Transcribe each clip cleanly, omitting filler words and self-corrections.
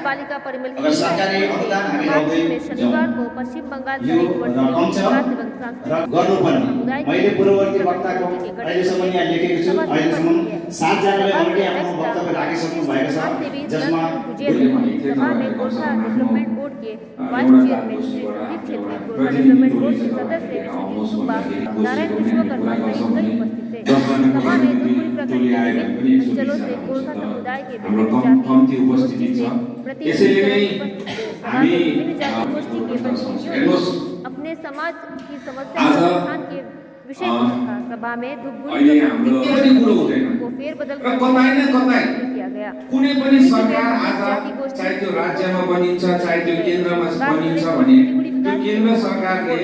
बालिका परिमल अगर सरकारी अनुदान हामी में शनिवार को पश्चिम बंगाल यो रकम छ र गर्नुपर्ने मैले पूर्ववर्ती वक्ताको अहिलेसम्म यहाँ लेखेको छु। अहिलेसम्म 7 जनाले अलरेडी आफ्नो वक्तव्य राखिसक्नु भएको छ, जसमा सभा में गोरखा डेवलपमेंट बोर्ड के vice chairman Shri Sudip Chhetri, Gorkha development board के सदस्य विश्वजीत सुब्बा, नारायण विश्वकर्मा सहित कई उपस्थित थे। सभा में धुपगुड़ी प्रखंड के विभिन्न अंचलों से गोरखा समुदाय के विभिन्न जाति गोष्ठी से गोष्ठी के प्रतिनिधियों ने अपने समाज की समस्या समाधान के विषय पर रखा। सभा में धुपगुड़ी को फेरबदल किया गया। कुनै पनि सरकार आज चाहे त्यो राज्यमा बनिन्छ चाहे त्यो केन्द्रमा बनिन्छ भने त्यो केन्द्र सरकारले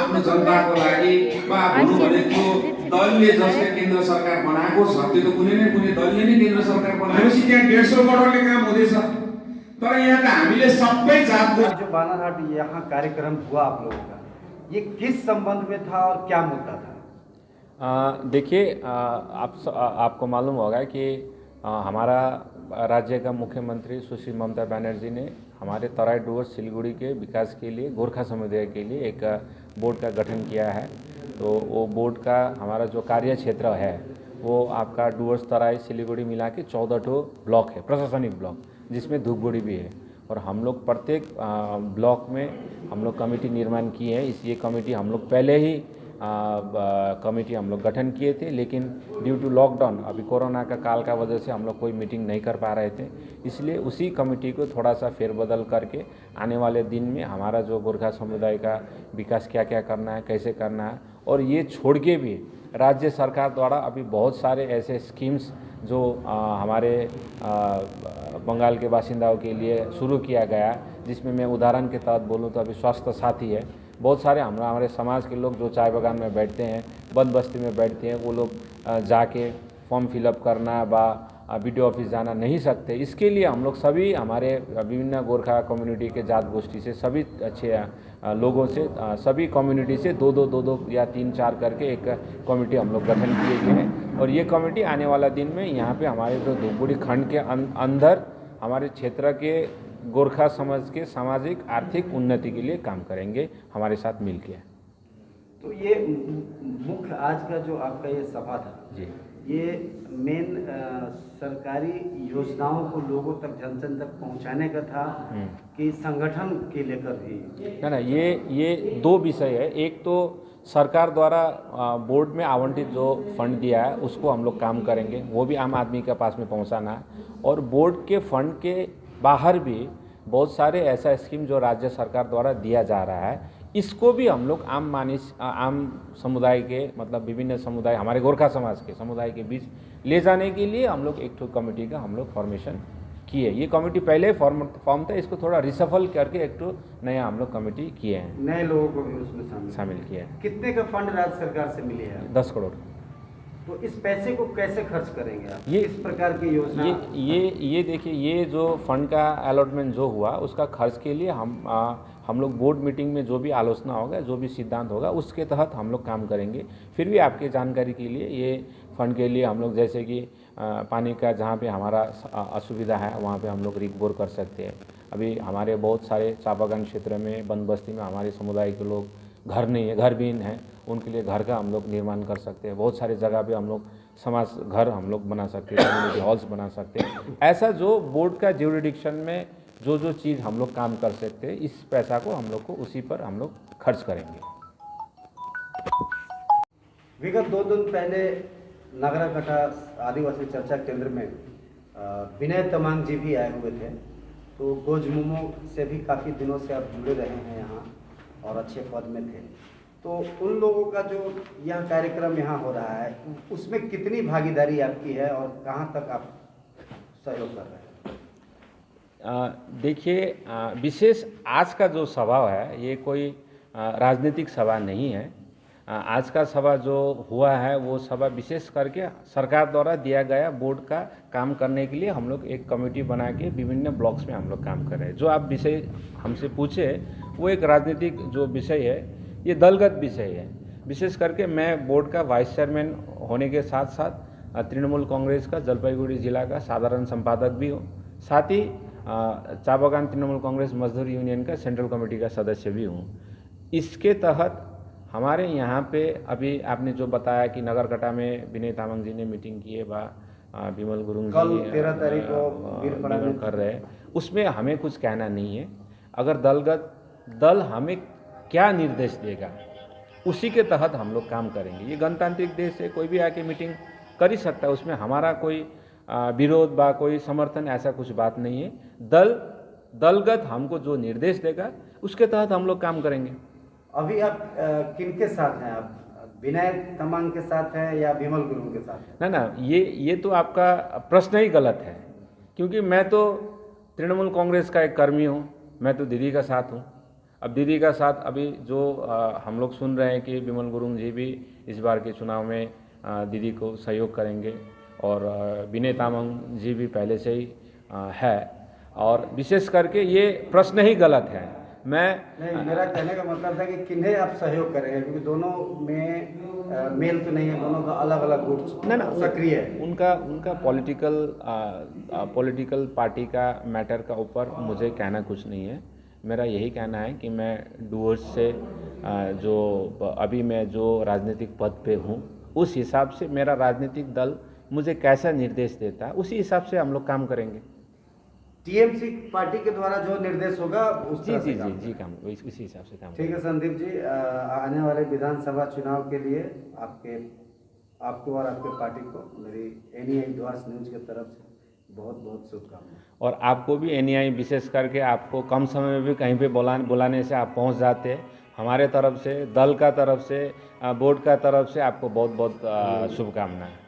आफ्नो जनताको लागि वा भनौँ भने त्यो दलले जसले केन्द्र सरकार बनाएको छ त्यो त कुनै न कुनै दलले नै केन्द्र सरकार बनाएपछि त्यहाँ 150 करोडले काम हुँदैछ। तर यहाँ त हामीले सबै जातको जो बालाघाट यहाँ कार्यक्रम हुआ आप लोगों का, ये किस संबंध में था और क्या मुद्दा था? देखिए, आपको मालूम होगा कि हमारा राज्य का मुख्यमंत्री सुश्री ममता बनर्जी ने हमारे तराई डुवर्स सिलीगुड़ी के विकास के लिए गोरखा समुदाय के लिए एक बोर्ड का गठन किया है। तो वो बोर्ड का हमारा जो कार्य क्षेत्र है वो आपका डुवर्स तराई सिलीगुड़ी मिला के 14 ठो ब्लॉक है, प्रशासनिक ब्लॉक, जिसमें धूपगुड़ी भी है। और हम लोग प्रत्येक ब्लॉक में हम लोग कमेटी निर्माण किए हैं। ये कमेटी हम लोग पहले ही कमेटी हम लोग गठन किए थे, लेकिन ड्यू टू लॉकडाउन अभी कोरोना का काल का वजह से हम लोग कोई मीटिंग नहीं कर पा रहे थे। इसलिए उसी कमेटी को थोड़ा सा फेरबदल करके आने वाले दिन में हमारा जो गोरखा समुदाय का विकास क्या क्या करना है, कैसे करना है, और ये छोड़ के भी राज्य सरकार द्वारा अभी बहुत सारे ऐसे स्कीम्स जो हमारे बंगाल के बासिंदाओं के लिए शुरू किया गया, जिसमें मैं उदाहरण के तहत बोलूँ तो अभी स्वास्थ्य साथी है। बहुत सारे हमारे समाज के लोग जो चाय बागान में बैठते हैं, बंद बस्ती में बैठते हैं, वो लोग जाके फॉर्म फिलअप करना व बीडीओ ऑफिस जाना नहीं सकते। इसके लिए हम लोग सभी हमारे विभिन्न गोरखा कम्युनिटी के जात गोष्ठी से सभी अच्छे लोगों से सभी कम्युनिटी से दो या 3-4 करके एक कमेटी हम लोग गठन किए गए हैं। और ये कमेटी आने वाला दिन में यहाँ पे हमारे जो धूपगुड़ी खंड के अंदर हमारे क्षेत्र के गोरखा समाज के सामाजिक आर्थिक उन्नति के लिए काम करेंगे हमारे साथ मिलकर। तो ये मुख्य आज का जो आपका ये सभा था जी, ये मेन सरकारी योजनाओं को लोगों तक जन तक पहुंचाने का था कि संगठन के लेकर भी? ना, ये दो विषय है। एक तो सरकार द्वारा बोर्ड में आवंटित जो फंड दिया है उसको हम लोग काम करेंगे, वो भी आम आदमी के पास में पहुंचाना है। और बोर्ड के फंड के बाहर भी बहुत सारे ऐसा स्कीम जो राज्य सरकार द्वारा दिया जा रहा है, इसको भी हम लोग आम समुदाय के मतलब विभिन्न समुदाय हमारे गोरखा समाज के समुदाय के बीच ले जाने के लिए हम लोग एक ठो कमेटी का हम लोग फॉर्मेशन किए। ये कमेटी पहले फॉर्म था, इसको थोड़ा रिसफल करके एक ठो नया हम लोग कमेटी किए हैं, नए लोगों को भी उसमें शामिल किया है। कितने का फंड राज्य सरकार से मिले हैं? 10 करोड़। तो इस पैसे को कैसे खर्च करेंगे आप? ये किस प्रकार की योजना? ये देखिए, ये जो फंड का अलॉटमेंट जो हुआ उसका खर्च के लिए हम लोग बोर्ड मीटिंग में जो भी आलोचना होगा, जो भी सिद्धांत होगा, उसके तहत हम लोग काम करेंगे। फिर भी आपके जानकारी के लिए ये फंड के लिए हम लोग जैसे कि पानी का जहाँ पे हमारा असुविधा है वहाँ पे हम लोग रिक बोर कर सकते हैं। अभी हमारे बहुत सारे चाय बागान क्षेत्र में बंद बस्ती में हमारे समुदाय के लोग घर नहीं है, घर विहीन हैं, उनके लिए घर का हम लोग निर्माण कर सकते हैं। बहुत सारे जगह पे हम लोग समाज घर हम लोग बना सकते हैं, कम्युनिटी हॉल्स बना सकते हैं। ऐसा जो बोर्ड का ज्यूरिडिक्शन में जो चीज़ हम लोग काम कर सकते हैं, इस पैसा को हम लोग को उसी पर हम लोग खर्च करेंगे। विगत 2 दिन पहले नगराकटा आदिवासी चर्चा केंद्र में विनय तमांग जी भी आए हुए थे। तो गोजमुमो से भी काफ़ी दिनों से आप जुड़े रहे हैं यहाँ और अच्छे पद में थे। तो उन लोगों का जो यह कार्यक्रम यहाँ हो रहा है उसमें कितनी भागीदारी आपकी है और कहाँ तक आप सहयोग कर रहे हैं? देखिए, विशेष आज का जो सभा है ये कोई राजनीतिक सभा नहीं है। आज का सभा जो हुआ है वो सभा विशेष करके सरकार द्वारा दिया गया बोर्ड का काम करने के लिए हम लोग एक कमेटी बना के विभिन्न ब्लॉक्स में हम लोग काम कर रहे हैं। जो आप विषय हमसे पूछे वो एक राजनीतिक जो विषय है, ये दलगत विषय है। विशेष करके मैं बोर्ड का वाइस चेयरमैन होने के साथ साथ तृणमूल कांग्रेस का जलपाईगुड़ी जिला का साधारण संपादक भी हूँ। साथ ही चाय बागान तृणमूल कांग्रेस मजदूर यूनियन का सेंट्रल कमेटी का सदस्य भी हूँ। इसके तहत हमारे यहाँ पे अभी आपने जो बताया कि नगरकटा में विनय तामाङ जी ने मीटिंग की है व विमल गुरुङ कल जी 13 तारीख को वीरपाड़ा में कर रहे हैं, उसमें हमें कुछ कहना नहीं है। अगर दल हमें क्या निर्देश देगा उसी के तहत हम लोग काम करेंगे। ये गणतांत्रिक देश है, कोई भी आके मीटिंग कर ही सकता है, उसमें हमारा कोई विरोध बा कोई समर्थन ऐसा कुछ बात नहीं है। दलगत हमको जो निर्देश देगा उसके तहत हम लोग काम करेंगे। अभी आप किनके साथ हैं? आप विनय तामाङ के साथ हैं या विमल गुरुङ के साथ हैं? ना ये तो आपका प्रश्न ही गलत है, क्योंकि मैं तो तृणमूल कांग्रेस का एक कर्मी हूँ, मैं तो दीदी का साथ हूँ। अब दीदी का साथ अभी जो हम लोग सुन रहे हैं कि विमल गुरुङ जी भी इस बार के चुनाव में दीदी को सहयोग करेंगे और विनय तामाङ जी भी पहले से ही है, और विशेष करके ये प्रश्न ही गलत है। नहीं, मेरा कहने का मतलब था कि किन्हें आप सहयोग करेंगे, क्योंकि दोनों में मेल तो नहीं है, दोनों का अलग अलग गुट ना सक्रिय है। उनका पॉलिटिकल पार्टी का मैटर का ऊपर मुझे कहना कुछ नहीं है। मेरा यही कहना है कि मैं डूअर्स से जो अभी मैं जो राजनीतिक पद पे हूँ उस हिसाब से मेरा राजनीतिक दल मुझे कैसा निर्देश देता है उसी हिसाब से हम लोग काम करेंगे। टीएमसी पार्टी के द्वारा जो निर्देश होगा उस तरह से काम जी काम इसी हिसाब से काम। ठीक है संदीप जी, आने वाले विधानसभा चुनाव के लिए आपको और आपके पार्टी को मेरी एनआई डूअर्स न्यूज की तरफ से बहुत बहुत शुभकामनाएं। और आपको भी एनआई विशेष करके आपको कम समय में भी कहीं पे बुलाने से आप पहुंच जाते हैं। हमारे तरफ से, दल का तरफ से, बोर्ड का तरफ से आपको बहुत बहुत शुभकामनाएं।